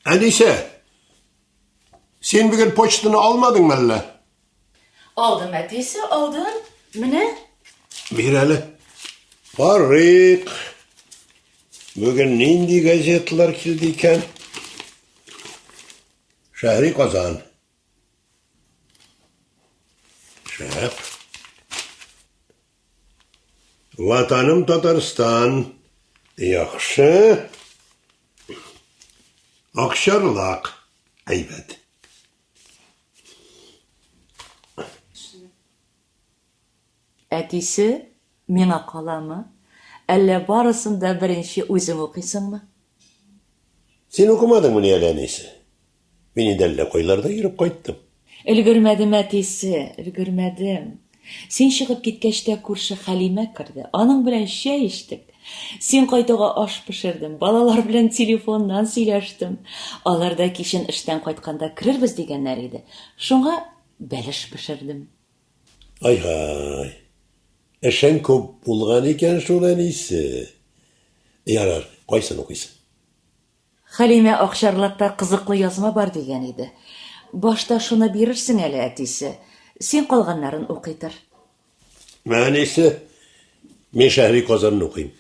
Әнисә, sen bugün poçtunu almadın mı әллә? Aldım әтисе, aldım. Менә. Bir әле. Барык. Bugün nindi gazetler kildi икән? Шәһри Казан. Шәп. Ватаным Татарстан. Яхшы. Акчарлак. Әйбәт. Әтисе, миңа каламы? Әллә барысын да беренче үзең укыйсыңмы? Сен укымадыңмы ни әле әнисе? Мин инде әллә кайларда йөреп кайттым. Өлгермәдем әтисе, өлгермәдем. Син чыгып киткәч тә күрше Хәлимә керде. Аның белән чәй эчтек. Син кайтуга аш пешердем. Балалар белән телефоннан сөйләштем. Алар да кичен эштән кайтканда керербез дигәннәр иде. Шуңа бәлеш пешердем. Ай-һай. Эшең күп булган икән шул әнисе. Ярар, кайсын укыйсың? Хәлимә Акчарлакта кызыклы язма бар дигән иде. Башта шуны бирерсең әле әтисе. Син калганнарын укый тор. Мәнисе, мин Шәһри Казанны укыйм.